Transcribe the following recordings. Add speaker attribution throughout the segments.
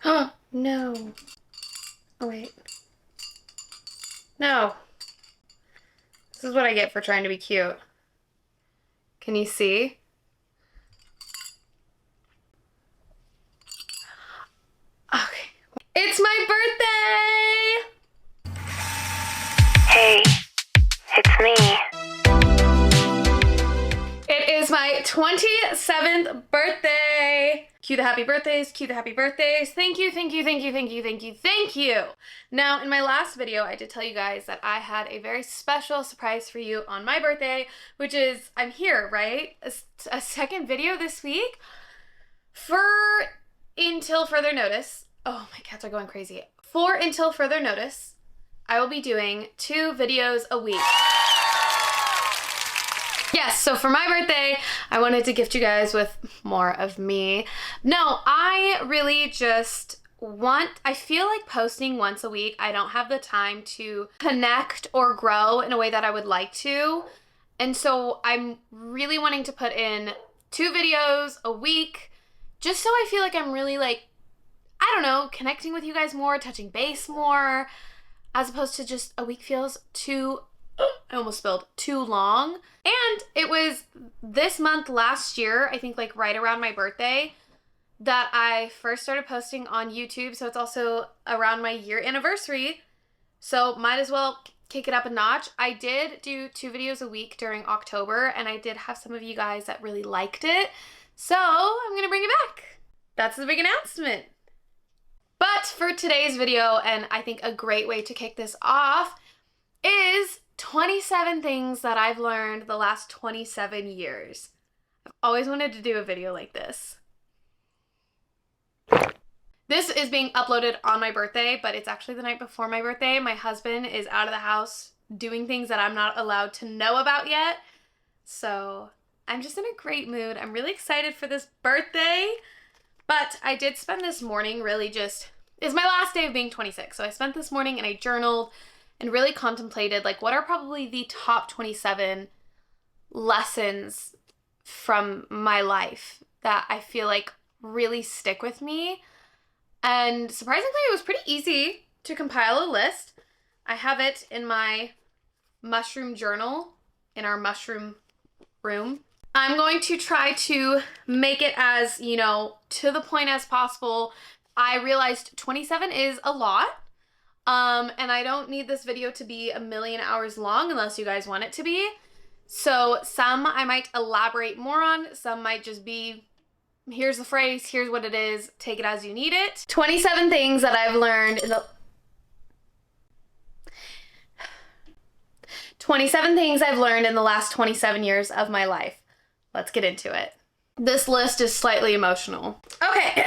Speaker 1: No. Oh, wait. No. This is what I get for trying to be cute. Can you see? Okay. It's my birthday!
Speaker 2: Hey, it's me.
Speaker 1: It is my 27th birthday. Cue the happy birthdays, cue the happy birthdays. Thank you, thank you, thank you, thank you, thank you, thank you. Now, in my last video, I did tell you guys that I had a very special surprise for you on my birthday, which is, I'm here, right? A second video this week for until further notice. Oh, my cats are going crazy. For until further notice, I will be doing 2 videos a week. Yes, so for my birthday, I wanted to gift you guys with more of me. No, I really just I feel like posting once a week, I don't have the time to connect or grow in a way that I would like to. And so I'm really wanting to put in 2 videos a week, just so I feel like I'm really I don't know, connecting with you guys more, touching base more, as opposed to just a week feels too long. And it was this month last year, I think right around my birthday, that I first started posting on YouTube. So it's also around my year anniversary. So might as well kick it up a notch. I did do 2 videos a week during October, and I did have some of you guys that really liked it. So I'm gonna bring it back. That's the big announcement. But for today's video, and I think a great way to kick this off, is 27 things that I've learned the last 27 years. I've always wanted to do a video like this. This is being uploaded on my birthday, but it's actually the night before my birthday. My husband is out of the house doing things that I'm not allowed to know about yet. So I'm just in a great mood. I'm really excited for this birthday. But I did spend this morning it's my last day of being 26. So I spent this morning and I journaled and really contemplated what are probably the top 27 lessons from my life that I feel like really stick with me. And surprisingly, it was pretty easy to compile a list. I have it in my mushroom journal in our mushroom room. I'm going to try to make it as, to the point as possible. I realized 27 is a lot. And I don't need this video to be a million hours long unless you guys want it to be. So some I might elaborate more on. Some might just be, here's the phrase, here's what it is, take it as you need it. 27 things that I've learned in the 27 things I've learned in the last 27 years of my life. Let's get into it. This list is slightly emotional. Okay.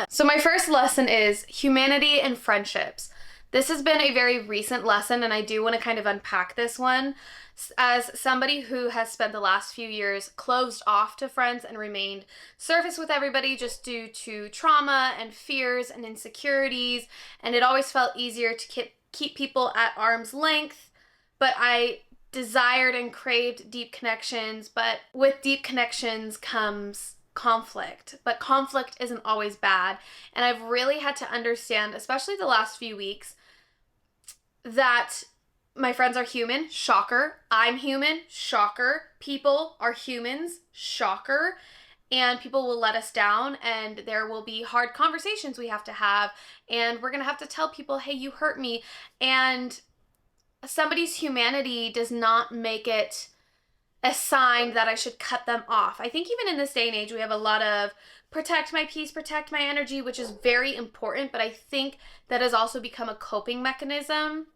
Speaker 1: So my first lesson is humanity and friendships. This has been a very recent lesson, and I do want to kind of unpack this one. As somebody who has spent the last few years closed off to friends and remained surface with everybody just due to trauma and fears and insecurities, and it always felt easier to keep people at arm's length, but I desired and craved deep connections, but with deep connections comes conflict, but conflict isn't always bad. And I've really had to understand, especially the last few weeks, that my friends are human, shocker. I'm human, shocker. People are humans, shocker. And people will let us down, and there will be hard conversations we have to have, and we're gonna have to tell people, hey, you hurt me. And somebody's humanity does not make it a sign that I should cut them off. I think even in this day and age, we have a lot of protect my peace, protect my energy, which is very important, but I think that has also become a coping mechanism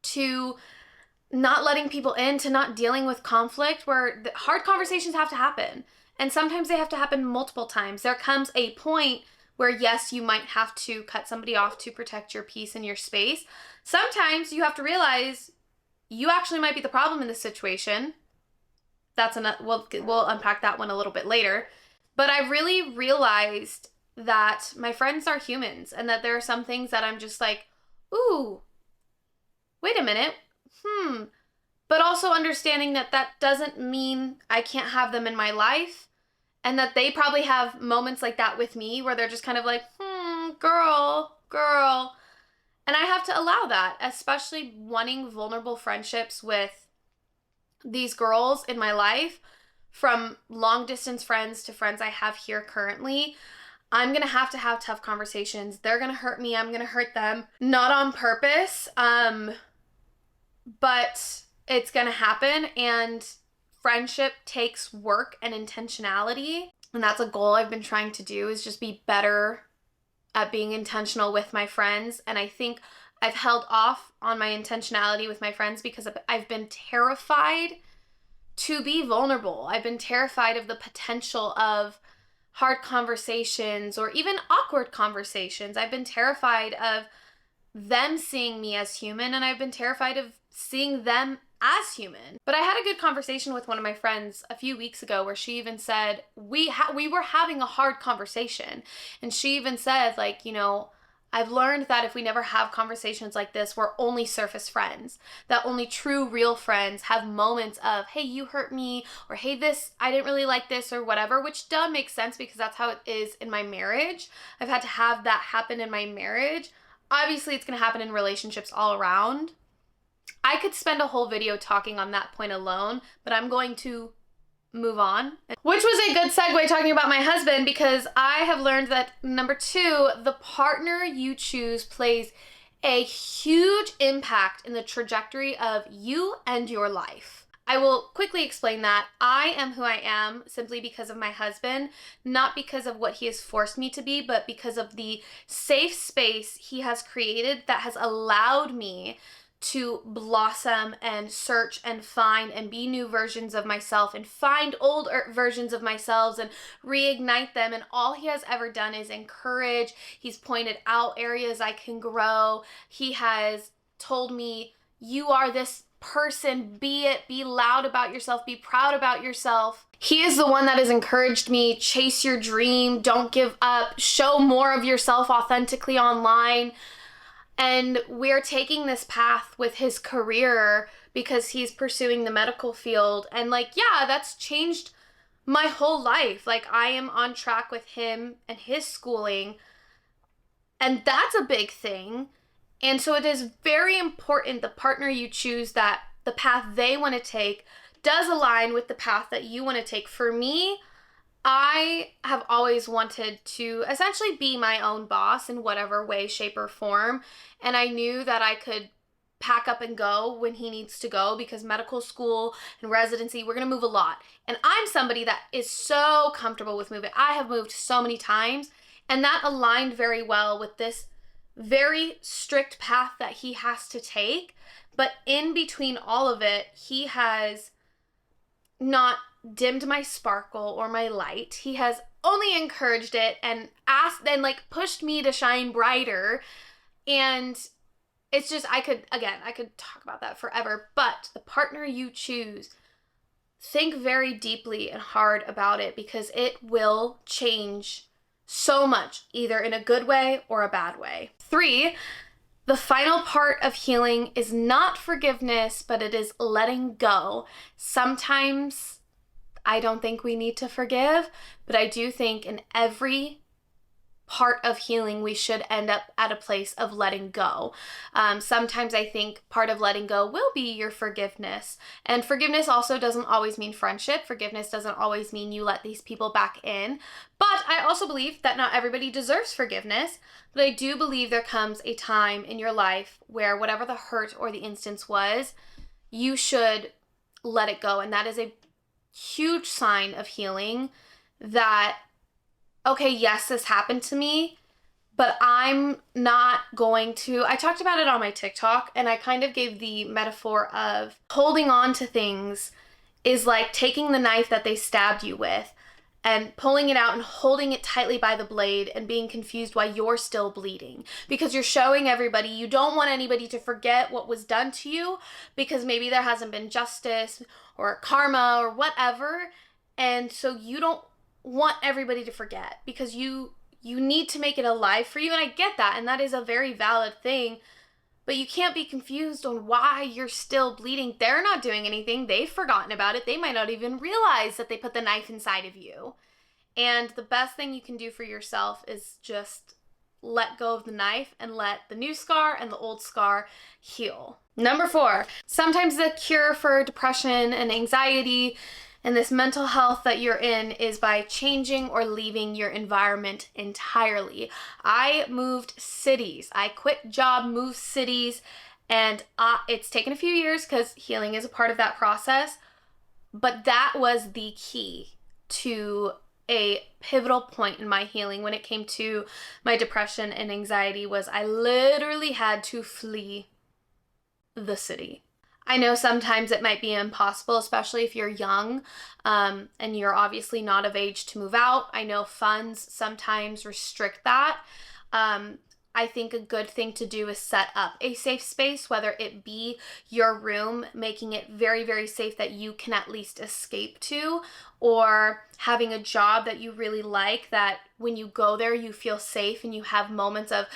Speaker 1: to not letting people in, to not dealing with conflict, where the hard conversations have to happen. And sometimes they have to happen multiple times. There comes a point where, yes, you might have to cut somebody off to protect your peace and your space. Sometimes you have to realize you actually might be the problem in this situation. We'll unpack that one a little bit later. But I really realized that my friends are humans, and that there are some things that I'm just like, ooh, wait a minute, But also understanding that that doesn't mean I can't have them in my life, And that they probably have moments like that with me where they're just kind of like, girl. And I have to allow that, especially wanting vulnerable friendships with these girls in my life, from long distance friends to friends I have here currently. I'm going to have tough conversations. They're going to hurt me. I'm going to hurt them. Not on purpose, but it's going to happen. And friendship takes work and intentionality. And that's a goal I've been trying to do, is just be better at being intentional with my friends. And I think I've held off on my intentionality with my friends because I've been terrified to be vulnerable. I've been terrified of the potential of hard conversations or even awkward conversations. I've been terrified of them seeing me as human, and I've been terrified of seeing them as human. But I had a good conversation with one of my friends a few weeks ago where she even said, we were having a hard conversation. And she even said, like, I've learned that if we never have conversations like this, we're only surface friends. That only true, real friends have moments of, hey, you hurt me, or hey, I didn't really like this, or whatever, which does make sense because that's how it is in my marriage. I've had to have that happen in my marriage. Obviously, it's going to happen in relationships all around. I could spend a whole video talking on that point alone, but I'm going to move on. Which was a good segue talking about my husband, because I have learned that, number 2, the partner you choose plays a huge impact in the trajectory of you and your life. I will quickly explain that. I am who I am simply because of my husband, not because of what he has forced me to be, but because of the safe space he has created that has allowed me to blossom and search and find and be new versions of myself and find old versions of myself and reignite them. And all he has ever done is encourage. He's pointed out areas I can grow. He has told me, you are this person, be loud about yourself, be proud about yourself. He is the one that has encouraged me, chase your dream, don't give up, show more of yourself authentically online. And we're taking this path with his career because he's pursuing the medical field. And that's changed my whole life. I am on track with him and his schooling. And that's a big thing. And so it is very important the partner you choose, that the path they want to take does align with the path that you want to take. For me, I have always wanted to essentially be my own boss in whatever way, shape, or form. And I knew that I could pack up and go when he needs to go, because medical school and residency, we're going to move a lot. And I'm somebody that is so comfortable with moving. I have moved so many times, and that aligned very well with this very strict path that he has to take. But in between all of it, he has not dimmed my sparkle or my light. He has only encouraged it and asked and pushed me to shine brighter. And it's just, I could talk about that forever. But the partner you choose, think very deeply and hard about it, because it will change so much, either in a good way or a bad way. 3, the final part of healing is not forgiveness, but it is letting go. Sometimes I don't think we need to forgive, but I do think in every part of healing we should end up at a place of letting go. Sometimes I think part of letting go will be your forgiveness. And forgiveness also doesn't always mean friendship. Forgiveness doesn't always mean you let these people back in. But I also believe that not everybody deserves forgiveness. But I do believe there comes a time in your life where whatever the hurt or the instance was, you should let it go. And that is a huge sign of healing, that okay, yes, this happened to me, but I'm not going to. I talked about it on my TikTok, and I kind of gave the metaphor of holding on to things is like taking the knife that they stabbed you with and pulling it out and holding it tightly by the blade and being confused why you're still bleeding, because you're showing everybody you don't want anybody to forget what was done to you, because maybe there hasn't been justice or karma or whatever. And so you don't want everybody to forget, because you need to make it alive for you. And I get that, and that is a very valid thing, but you can't be confused on why you're still bleeding. They're not doing anything. They've forgotten about it. They might not even realize that they put the knife inside of you. And the best thing you can do for yourself is just let go of the knife and let the new scar and the old scar heal. Number 4, sometimes the cure for depression and anxiety and this mental health that you're in is by changing or leaving your environment entirely. I moved cities. I quit job, moved cities, and it's taken a few years because healing is a part of that process. But that was the key to a pivotal point in my healing when it came to my depression and anxiety. Was I literally had to flee the city. I know sometimes it might be impossible, especially if you're young and you're obviously not of age to move out. I know funds sometimes restrict that. I think a good thing to do is set up a safe space, whether it be your room, making it very, very safe that you can at least escape to, or having a job that you really like, that when you go there, you feel safe and you have moments of,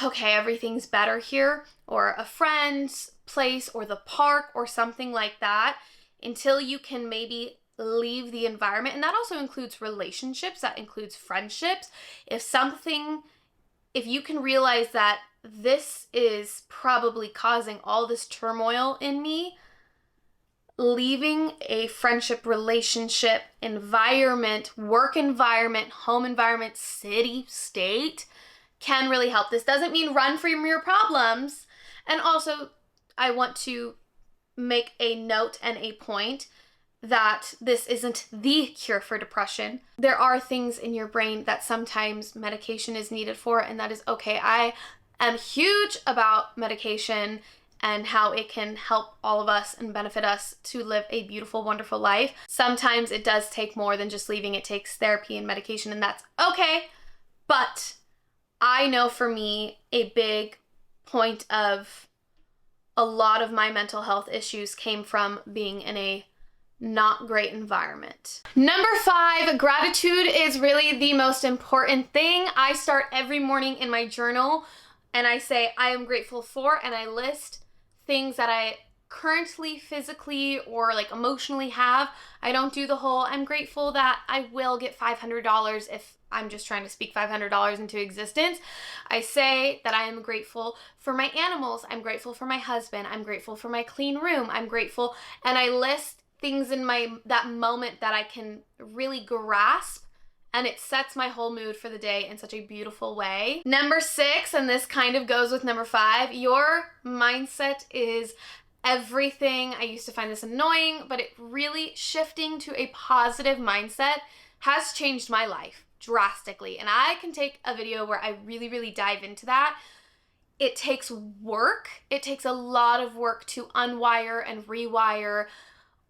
Speaker 1: okay, everything's better here, or a friend's place or the park or something like that, until you can maybe leave the environment. And that also includes relationships, that includes friendships. If you can realize that this is probably causing all this turmoil in me, leaving a friendship, relationship, environment, work environment, home environment, city, state can really help. This doesn't mean run from your problems. And also, I want to make a note and a point that this isn't the cure for depression. There are things in your brain that sometimes medication is needed for, and that is okay. I am huge about medication and how it can help all of us and benefit us to live a beautiful, wonderful life. Sometimes it does take more than just leaving. It takes therapy and medication, and that's okay. But I know for me, a big point of a lot of my mental health issues came from being in a not great environment. Number 5, gratitude is really the most important thing. I start every morning in my journal and I say, I am grateful for, and I list things that I currently physically or like emotionally have. I don't do the whole, I'm grateful that I will get $500 if I'm just trying to speak $500 into existence. I say that I am grateful for my animals. I'm grateful for my husband. I'm grateful for my clean room. I'm grateful. And I list things in that moment that I can really grasp, and it sets my whole mood for the day in such a beautiful way. Number 6, and this kind of goes with number 5, your mindset is everything. I used to find this annoying, but it really shifting to a positive mindset has changed my life drastically. And I can take a video where I really, really dive into that. It takes work. It takes a lot of work to unwire and rewire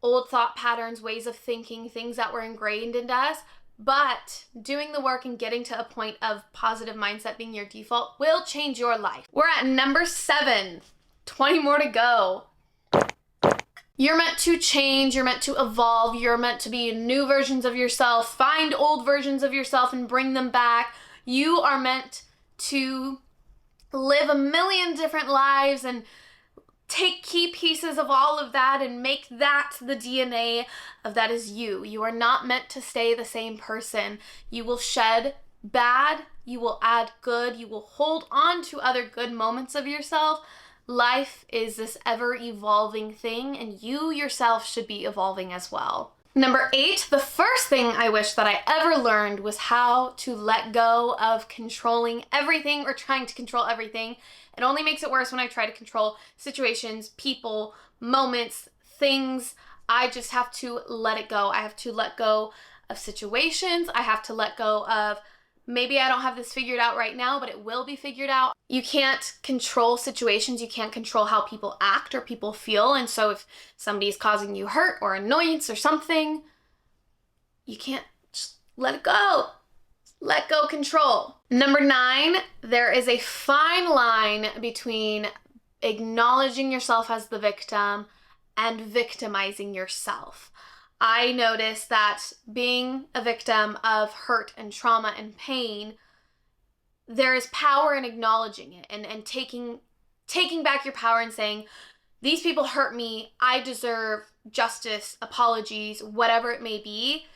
Speaker 1: old thought patterns, ways of thinking, things that were ingrained into us. But doing the work and getting to a point of positive mindset being your default will change your life. We're at number 7, 20 more to go. You're meant to change, you're meant to evolve, you're meant to be new versions of yourself, find old versions of yourself and bring them back. You are meant to live a million different lives and take key pieces of all of that and make that the DNA of that is you. You are not meant to stay the same person. You will shed bad, you will add good, you will hold on to other good moments of yourself. Life is this ever-evolving thing, and you yourself should be evolving as well. Number 8, the first thing I wish that I ever learned was how to let go of controlling everything or trying to control everything. It only makes it worse when I try to control situations, people, moments, things. I just have to let it go. I have to let go of situations. I have to let go of, maybe I don't have this figured out right now, but it will be figured out. You can't control situations. You can't control how people act or people feel. And so if somebody's causing you hurt or annoyance or something, you can't just let it go. Let go control. Number 9, there is a fine line between acknowledging yourself as the victim and victimizing yourself. I noticed that being a victim of hurt and trauma and pain, there is power in acknowledging it and taking back your power and saying, these people hurt me, I deserve justice, apologies, whatever it may be.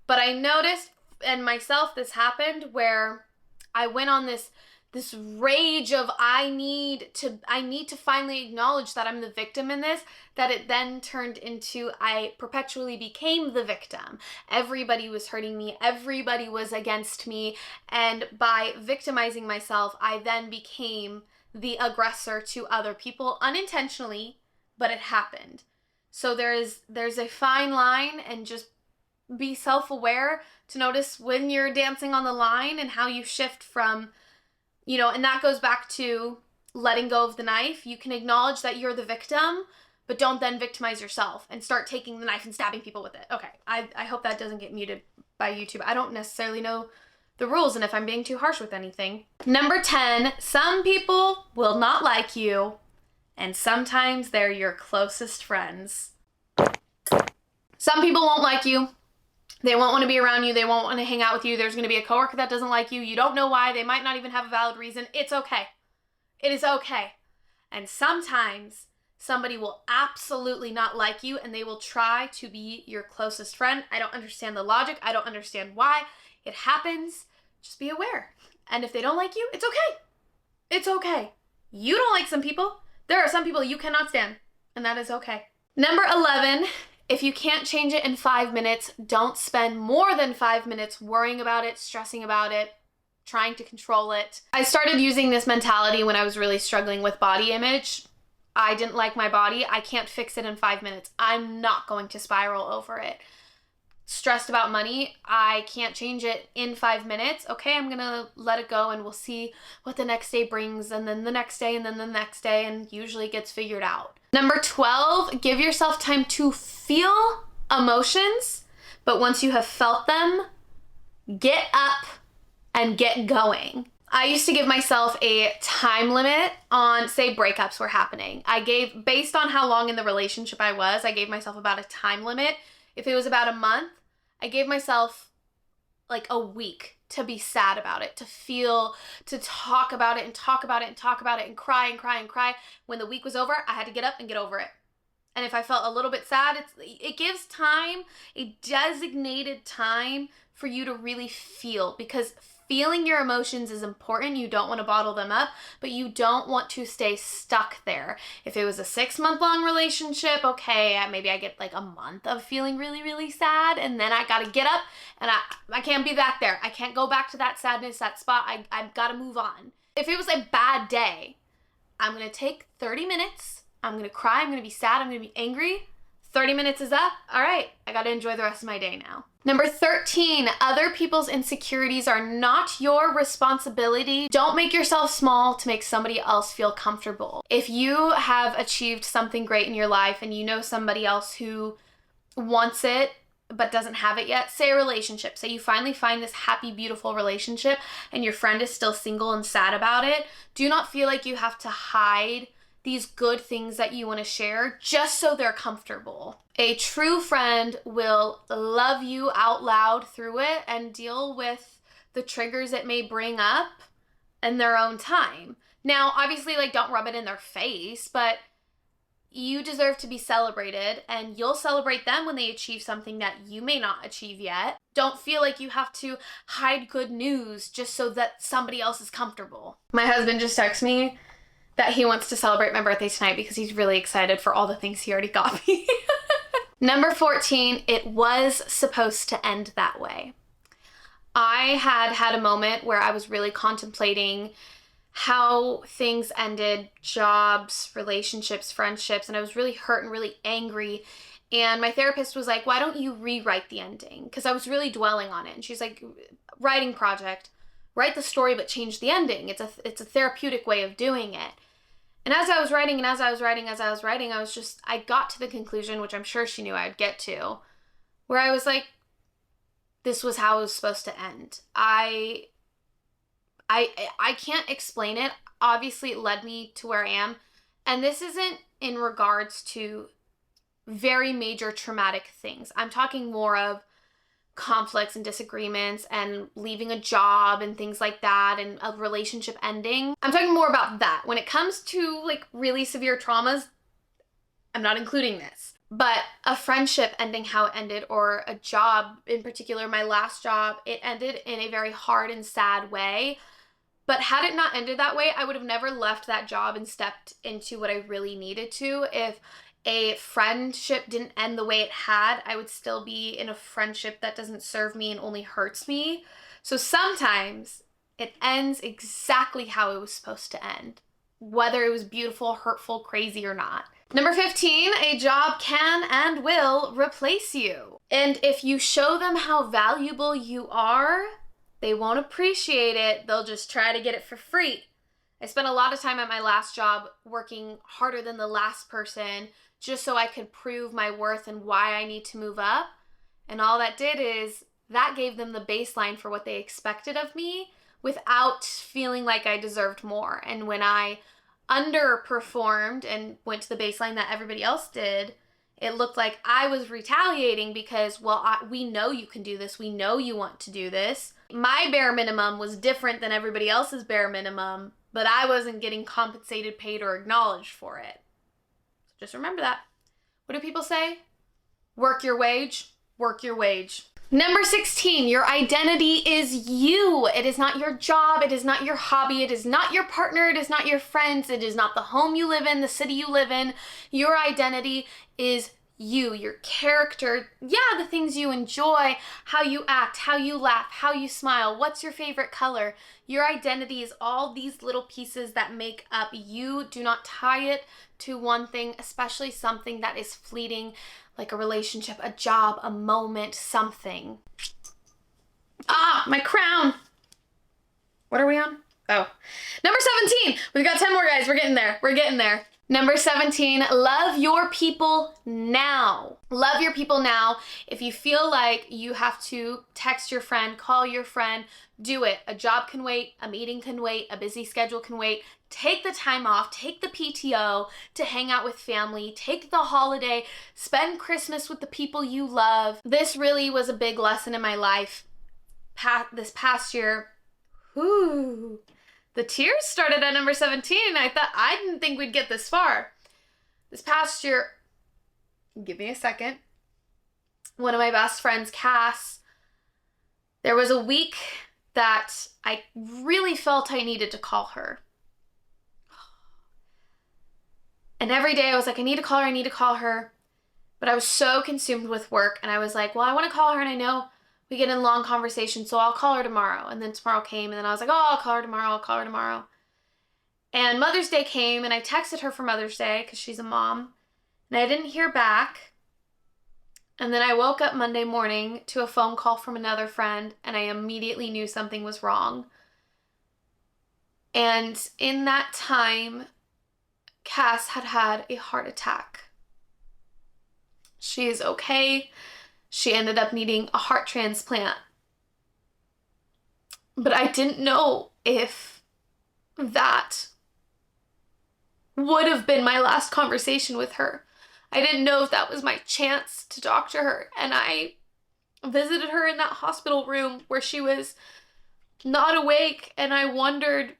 Speaker 1: But I noticed and myself, this happened where I went on this rage of I need to finally acknowledge that I'm the victim in this, that it then turned into I perpetually became the victim. Everybody was hurting me, everybody was against me, and by victimizing myself, I then became the aggressor to other people unintentionally, but it happened. So there's a fine line, and just be self-aware to notice when you're dancing on the line and how you shift from, and that goes back to letting go of the knife. You can acknowledge that you're the victim, but don't then victimize yourself and start taking the knife and stabbing people with it. Okay, I hope that doesn't get muted by YouTube. I don't necessarily know the rules and if I'm being too harsh with anything. Number 10, some people will not like you, and sometimes they're your closest friends. Some people won't like you. They won't want to be around you. They won't want to hang out with you. There's going to be a coworker that doesn't like you. You don't know why. They might not even have a valid reason. It's okay. It is okay. And sometimes somebody will absolutely not like you, and they will try to be your closest friend. I don't understand the logic. I don't understand why. It happens. Just be aware. And if they don't like you, it's okay. It's okay. You don't like some people. There are some people you cannot stand, and that is okay. Number 11, if you can't change it in 5 minutes, don't spend more than 5 minutes worrying about it, stressing about it, trying to control it. I started using this mentality when I was really struggling with body image. I didn't like my body. I can't fix it in 5 minutes. I'm not going to spiral over it. Stressed about money, I can't change it in 5 minutes. Okay, I'm gonna let it go, and we'll see what the next day brings, and then the next day, and then the next day, and usually it gets figured out. Number 12, give yourself time to feel emotions, but once you have felt them, get up and get going. I used to give myself a time limit on, say, breakups were happening. Based on how long in the relationship I was, I gave myself about a time limit. If it was about a month, I gave myself like a week to be sad about it, to feel, to talk about it and talk about it and talk about it and cry and cry and cry. When the week was over, I had to get up and get over it. And if I felt a little bit sad, it gives time, a designated time for you to really feel, because feeling your emotions is important. You don't want to bottle them up, but you don't want to stay stuck there. If it was a 6-month-long relationship, okay, maybe I get like a month of feeling really, really sad, and then I got to get up, and I can't be back there. I can't go back to that sadness, that spot. I've got to move on. If it was a bad day, I'm going to take 30 minutes. I'm going to cry. I'm going to be sad. I'm going to be angry. 30 minutes is up. All right, I got to enjoy the rest of my day now. Number 13, other people's insecurities are not your responsibility. Don't make yourself small to make somebody else feel comfortable. If you have achieved something great in your life and you know somebody else who wants it but doesn't have it yet, say a relationship. Say you finally find this happy, beautiful relationship and your friend is still single and sad about it. Do not feel like you have to hide these good things that you want to share just so they're comfortable. A true friend will love you out loud through it and deal with the triggers it may bring up in their own time. Now, obviously, don't rub it in their face, but you deserve to be celebrated, and you'll celebrate them when they achieve something that you may not achieve yet. Don't feel like you have to hide good news just so that somebody else is comfortable. My husband just texted me that he wants to celebrate my birthday tonight because he's really excited for all the things he already got me. Number 14, it was supposed to end that way. I had a moment where I was really contemplating how things ended, jobs, relationships, friendships, and I was really hurt and really angry. And my therapist was like, why don't you rewrite the ending? Because I was really dwelling on it. And she's like, writing project, write the story but change the ending. It's a therapeutic way of doing it. And as I was writing, I got to the conclusion, which I'm sure she knew I'd get to, where I was like, this was how it was supposed to end. I can't explain it. Obviously, it led me to where I am. And this isn't in regards to very major traumatic things. I'm talking more of conflicts and disagreements and leaving a job and things like that and a relationship ending. I'm talking more about that. When it comes to really severe traumas, I'm not including this. But a friendship ending how it ended, or a job in particular, my last job, it ended in a very hard and sad way. But had it not ended that way, I would have never left that job and stepped into what I really needed to. If a friendship didn't end the way it had, I would still be in a friendship that doesn't serve me and only hurts me. So sometimes it ends exactly how it was supposed to end, whether it was beautiful, hurtful, crazy, or not. Number 15, a job can and will replace you. And if you show them how valuable you are, they won't appreciate it. They'll just try to get it for free. I spent a lot of time at my last job working harder than the last person just so I could prove my worth and why I need to move up. And all that did is that gave them the baseline for what they expected of me without feeling like I deserved more. And when I underperformed and went to the baseline that everybody else did, it looked like I was retaliating because, well, we know you can do this. We know you want to do this. My bare minimum was different than everybody else's bare minimum, but I wasn't getting compensated, paid, or acknowledged for it. So just remember that. What do people say? Work your wage, work your wage. Number 16, your identity is you. It is not your job. It is not your hobby. It is not your partner. It is not your friends. It is not the home you live in, the city you live in. Your identity is you, your character. Yeah, the things you enjoy, how you act, how you laugh, how you smile, what's your favorite color. Your identity is all these little pieces that make up you. Do not tie it to one thing, especially something that is fleeting, like a relationship, a job, a moment, something. Ah, my crown. What are we on? Oh, number 17. We've got 10 more, guys. We're getting there. We're getting there. Number 17, love your people now. Love your people now. If you feel like you have to text your friend, call your friend, do it. A job can wait, a meeting can wait, a busy schedule can wait. Take the time off, take the PTO to hang out with family, take the holiday, spend Christmas with the people you love. This really was a big lesson in my life this past year. Whew. The tears started at number 17. I didn't think we'd get this far. This past year, give me a second. One of my best friends, Cass, there was a week that I really felt I needed to call her. And every day I was like, I need to call her, I need to call her. But I was so consumed with work, and I was like, well, I want to call her, and I know we get in long conversations, so I'll call her tomorrow. And then tomorrow came, and then I was like, oh, I'll call her tomorrow, I'll call her tomorrow. And Mother's Day came, and I texted her for Mother's Day, because she's a mom, and I didn't hear back. And then I woke up Monday morning to a phone call from another friend, and I immediately knew something was wrong. And in that time, Cass had had a heart attack. She is okay. She ended up needing a heart transplant. But I didn't know if that would have been my last conversation with her. I didn't know if that was my chance to talk to her. And I visited her in that hospital room where she was not awake, and I wondered,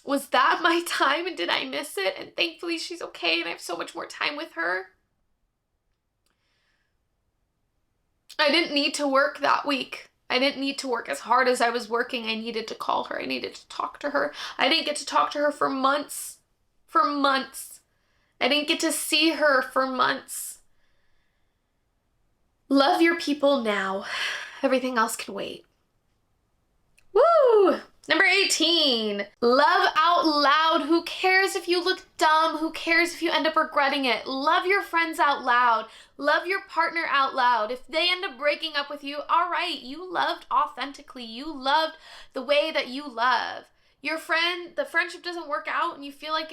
Speaker 1: was that my time and did I miss it? And thankfully she's okay and I have so much more time with her. I didn't need to work that week. I didn't need to work as hard as I was working. I needed to call her. I needed to talk to her. I didn't get to talk to her for months. For months. I didn't get to see her for months. Love your people now. Everything else can wait. Woo! Number 18, love out loud. Who cares if you look dumb? Who cares if you end up regretting it? Love your friends out loud. Love your partner out loud. If they end up breaking up with you, all right, you loved authentically. You loved the way that you love. Your friend, the friendship doesn't work out and you feel like,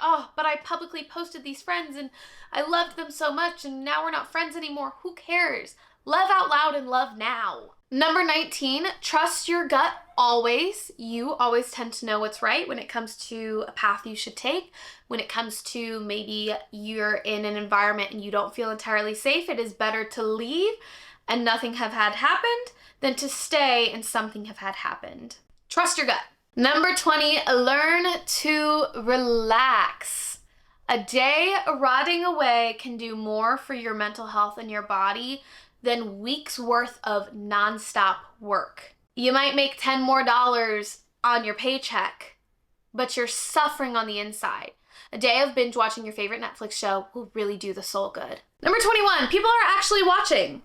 Speaker 1: oh, but I publicly posted these friends and I loved them so much and now we're not friends anymore. Who cares? Love out loud and love now. Number 19, trust your gut always. You always tend to know what's right when it comes to a path you should take. When it comes to maybe you're in an environment and you don't feel entirely safe, it is better to leave and nothing have had happened than to stay and something have had happened. Trust your gut. Number 20, learn to relax. A day rotting away can do more for your mental health and your body than weeks worth of nonstop work. You might make $10 more on your paycheck, but you're suffering on the inside. A day of binge watching your favorite Netflix show will really do the soul good. Number 21, people are actually watching,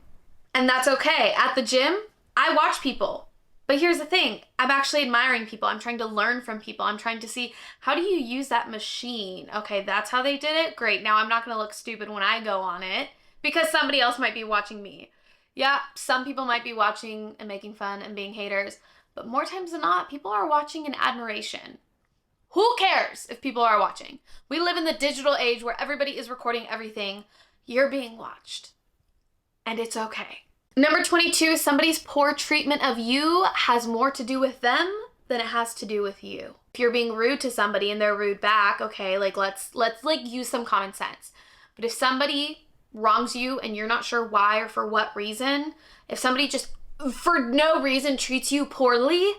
Speaker 1: and that's okay. At the gym, I watch people. But here's the thing, I'm actually admiring people. I'm trying to learn from people. I'm trying to see, how do you use that machine? Okay, that's how they did it? Great, now I'm not gonna look stupid when I go on it because somebody else might be watching me. Yeah, some people might be watching and making fun and being haters, but more times than not, people are watching in admiration. Who cares if people are watching? We live in the digital age where everybody is recording everything. You're being watched, and it's okay. Number 22, somebody's poor treatment of you has more to do with them than it has to do with you. If you're being rude to somebody and they're rude back, okay, like let's use some common sense. But if somebody wrongs you and you're not sure why or for what reason, if somebody just for no reason treats you poorly,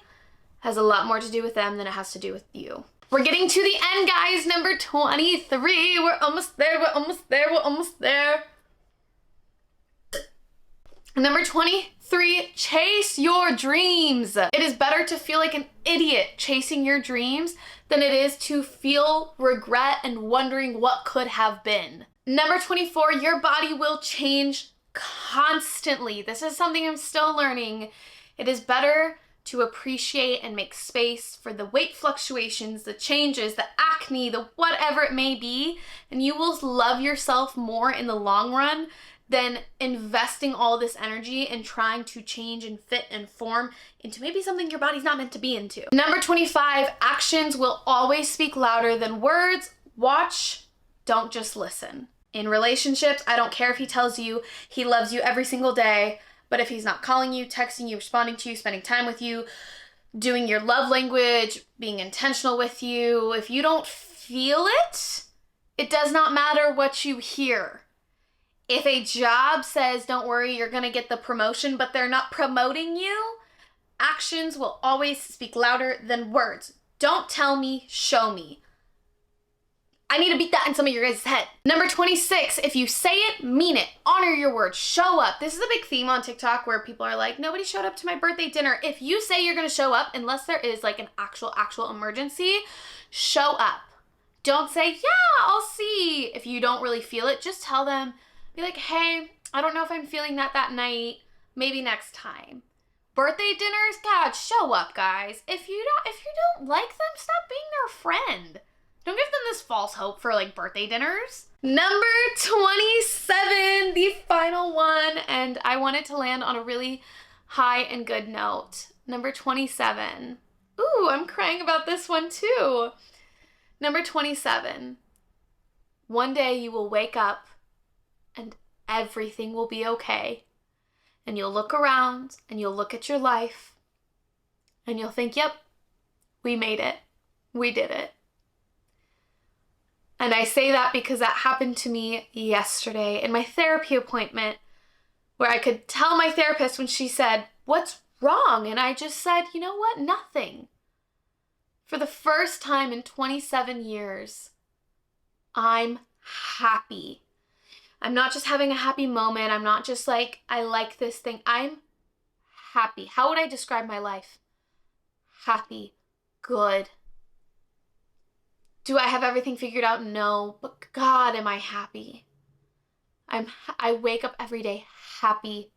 Speaker 1: has a lot more to do with them than it has to do with you. We're getting to the end, guys. Number 23. We're almost there. We're almost there. We're almost there. Number 23, chase your dreams. It is better to feel like an idiot chasing your dreams than it is to feel regret and wondering what could have been. Number 24, your body will change constantly. This is something I'm still learning. It is better to appreciate and make space for the weight fluctuations, the changes, the acne, the whatever it may be, and you will love yourself more in the long run than investing all this energy and trying to change and fit and form into maybe something your body's not meant to be into. Number 25, actions will always speak louder than words. Watch, don't just listen. In relationships, I don't care if he tells you he loves you every single day, but if he's not calling you, texting you, responding to you, spending time with you, doing your love language, being intentional with you, if you don't feel it, it does not matter what you hear. If a job says, don't worry, you're gonna get the promotion, but they're not promoting you, actions will always speak louder than words. Don't tell me, show me. I need to beat that in some of your guys' head. Number 26, if you say it, mean it. Honor your word, show up. This is a big theme on TikTok where people are like, nobody showed up to my birthday dinner. If you say you're gonna show up, unless there is like an actual emergency, show up. Don't say, yeah, I'll see. If you don't really feel it, just tell them, be like, hey, I don't know if I'm feeling that night. Maybe next time. Birthday dinners, God, show up, guys. If you don't like them, stop being their friend. Don't give them this false hope for like birthday dinners. Number 27, the final one, and I wanted to land on a really high and good note. Number 27. Ooh, I'm crying about this one too. Number 27. One day you will wake up and everything will be okay. And you'll look around and you'll look at your life and you'll think, yep, we made it. We did it. And I say that because that happened to me yesterday in my therapy appointment, where I could tell my therapist when she said, what's wrong? And I just said, you know what? Nothing. For the first time in 27 years, I'm happy. I'm not just having a happy moment. I'm not just like, I like this thing. I'm happy. How would I describe my life? Happy. Good. Do I have everything figured out? No. But God, am I happy. I wake up every day happy.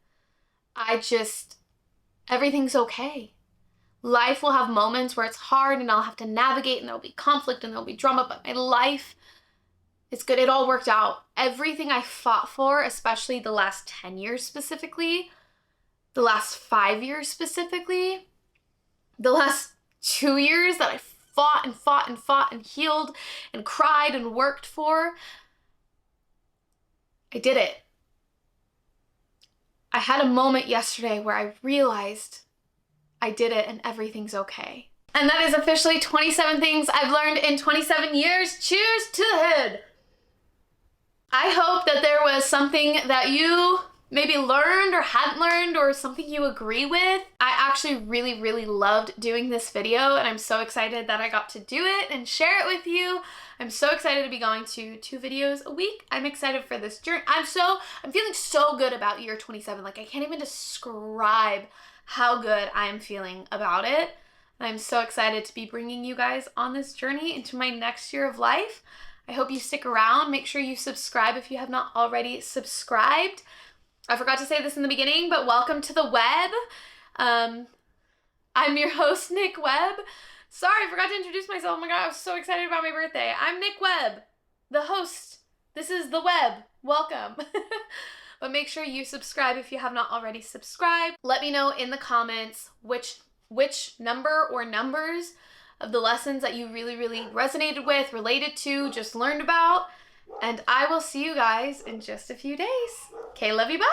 Speaker 1: Everything's okay. Life will have moments where it's hard and I'll have to navigate and there'll be conflict and there'll be drama, but my life, it's good. It all worked out. Everything I fought for, especially the last 10 years specifically, the last 5 years specifically, the last 2 years that I fought and healed and cried and worked for, I did it. I had a moment yesterday where I realized I did it and everything's okay. And that is officially 27 things I've learned in 27 years. Cheers to the head. I hope that there was something that you maybe learned or hadn't learned or something you agree with. I actually really loved doing this video, and I'm so excited that I got to do it and share it with you. I'm so excited to be going to 2 videos a week. I'm excited for this journey. I'm feeling so good about year 27. Like, I can't even describe how good I am feeling about it. And I'm so excited to be bringing you guys on this journey into my next year of life. I hope you stick around. Make sure you subscribe if you have not already subscribed. I forgot to say this in the beginning, but welcome to the web. I'm your host, Nick Webb. Sorry, I forgot to introduce myself. Oh my god, I was so excited about my birthday. I'm Nick Webb, the host. This is the web. Welcome. But make sure you subscribe if you have not already subscribed. Let me know in the comments which number or numbers of the lessons that you really resonated with, related to, just learned about. And I will see you guys in just a few days. Okay, love you, bye!